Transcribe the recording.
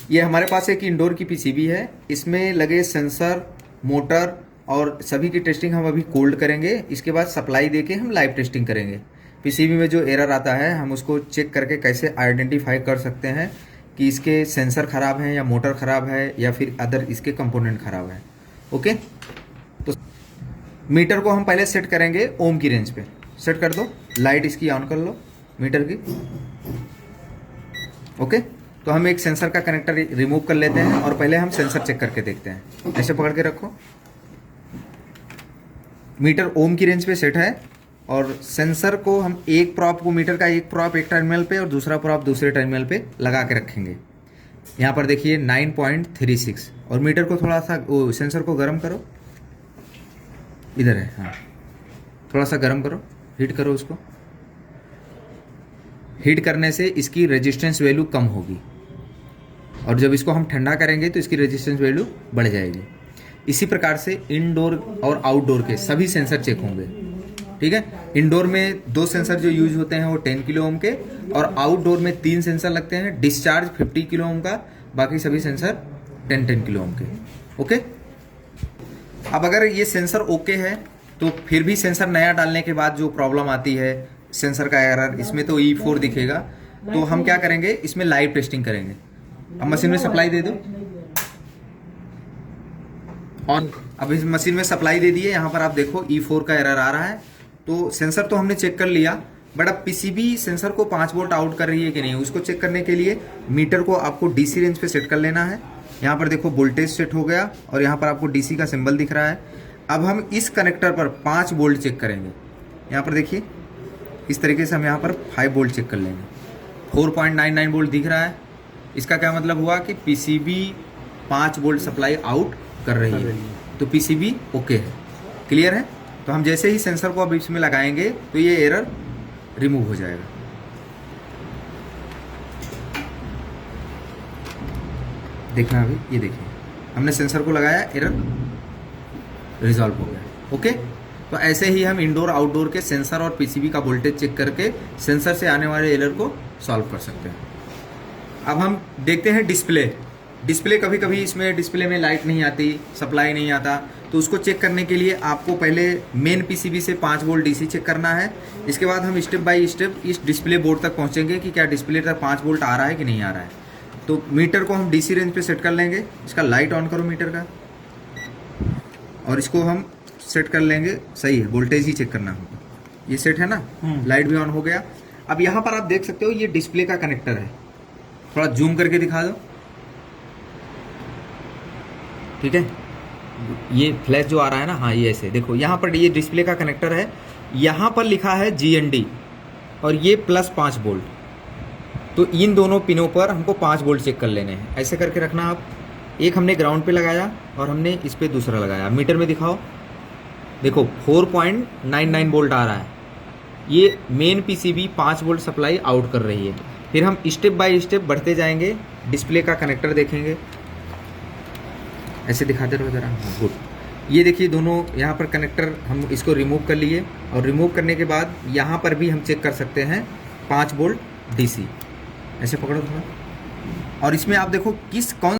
ये हमारे पास एक इंडोर की पीसीबी है, इसमें लगे सेंसर, मोटर और सभी की टेस्टिंग हम अभी कोल्ड करेंगे। इसके बाद सप्लाई देके हम लाइव टेस्टिंग करेंगे। पीसीबी में जो एरर आता है हम उसको चेक करके कैसे आइडेंटिफाई कर सकते हैं कि इसके सेंसर ख़राब हैं या मोटर ख़राब है या फिर अदर इसके कंपोनेंट ख़राब है। ओके, तो मीटर को हम पहले सेट करेंगे ओम की रेंज पे। सेट कर दो, लाइट इसकी ऑन कर लो मीटर की। ओके, तो हम एक सेंसर का कनेक्टर रिमूव कर लेते हैं और पहले हम सेंसर चेक करके देखते हैं। ऐसे पकड़ के रखो, मीटर ओम की रेंज पे सेट है और सेंसर को हम एक प्रॉप को, मीटर का एक प्रॉप एक टर्मिनल पे और दूसरा प्रॉप दूसरे टर्मिनल पे लगा के रखेंगे। यहाँ पर देखिए 9.36 और मीटर को थोड़ा सा सेंसर को गर्म करो, इधर है, हाँ थोड़ा सा गर्म करो, हीट करो उसको। हीट करने से इसकी रेजिस्टेंस वैल्यू कम होगी और जब इसको हम ठंडा करेंगे तो इसकी रेजिस्टेंस वैल्यू बढ़ जाएगी। इसी प्रकार से इनडोर और आउटडोर के सभी सेंसर चेक होंगे। ठीक है, इनडोर में 2 सेंसर जो यूज होते हैं वो 10 किलो ओम के और आउटडोर में 3 सेंसर लगते हैं। डिस्चार्ज 50 किलो ओम का, बाकी सभी सेंसर 10 किलो ओम के। ओके, अब अगर ये सेंसर ओके है तो फिर भी सेंसर नया डालने के बाद जो प्रॉब्लम आती है सेंसर का एरर, इसमें तो E4 दिखेगा। तो हम क्या करेंगे, इसमें लाइव टेस्टिंग करेंगे। अब मशीन में सप्लाई दे दो ऑन। अब इस मशीन में सप्लाई दे दिए, यहाँ पर आप देखो E4 का एरर आ रहा है। तो सेंसर तो हमने चेक कर लिया, बट अब पीसीबी सेंसर को 5 वोल्ट आउट कर रही है कि नहीं, उसको चेक करने के लिए मीटर को आपको डीसी रेंज पे सेट कर लेना है। यहाँ पर देखो वोल्टेज सेट हो गया और यहाँ पर आपको डीसी का सिंबल दिख रहा है। अब हम इस कनेक्टर पर 5 वोल्ट चेक करेंगे। यहाँ पर देखिए इस तरीके से हम यहाँ पर 5 वोल्ट चेक कर लेंगे। 4.99 वोल्ट दिख रहा है। इसका क्या मतलब हुआ कि पीसीबी 5 वोल्ट सप्लाई आउट कर रही है, तो पीसीबी ओके है। क्लियर है? तो हम जैसे ही सेंसर को अब इसमें लगाएंगे तो ये एरर रिमूव हो जाएगा। देखना अभी, ये देखिए हमने सेंसर को लगाया, एरर रिजॉल्व हो गया। ओके, तो ऐसे ही हम इंडोर आउटडोर के सेंसर और पीसीबी का वोल्टेज चेक करके सेंसर से आने वाले एरर को सॉल्व कर सकते हैं। अब हम देखते हैं डिस्प्ले कभी कभी इसमें डिस्प्ले में लाइट नहीं आती, सप्लाई नहीं आता, तो उसको चेक करने के लिए आपको पहले मेन पीसीबी से 5 वोल्ट डीसी चेक करना है। इसके बाद हम स्टेप बाय स्टेप इस डिस्प्ले बोर्ड तक पहुंचेंगे कि क्या डिस्प्ले तक 5 वोल्ट आ रहा है कि नहीं आ रहा है। तो मीटर को हम डीसी रेंज पे सेट कर लेंगे। इसका लाइट ऑन करो मीटर का और इसको हम सेट कर लेंगे। सही है, वोल्टेज ही चेक करना होगा। ये सेट है ना, लाइट भी ऑन हो गया। अब यहाँ पर आप देख सकते हो ये डिस्प्ले का कनेक्टर है, थोड़ा जूम करके दिखा दो। ठीक है, ये फ्लैश जो आ रहा है ना, हाँ ये ऐसे देखो, यहाँ पर ये डिस्प्ले का कनेक्टर है, यहाँ पर लिखा है GND और ये +5 वोल्ट। तो इन दोनों पिनों पर हमको 5 वोल्ट चेक कर लेने हैं। ऐसे करके रखना आप। एक हमने ग्राउंड पे लगाया और हमने इस पे दूसरा लगाया। मीटर में दिखाओ, देखो 4.99 वोल्ट आ रहा है। ये main PCB 5 volt supply out कर रही है। फिर हम स्टेप बाय स्टेप बढ़ते जाएंगे, डिस्प्ले का कनेक्टर देखेंगे। ऐसे दिखाते रहो जरा, गुड। ये देखिए दोनों यहाँ पर कनेक्टर हम इसको रिमूव कर लिए और रिमूव करने के बाद यहाँ पर भी हम चेक कर सकते हैं 5 वोल्ट डीसी। ऐसे पकड़ो थोड़ा और इसमें आप देखो कौन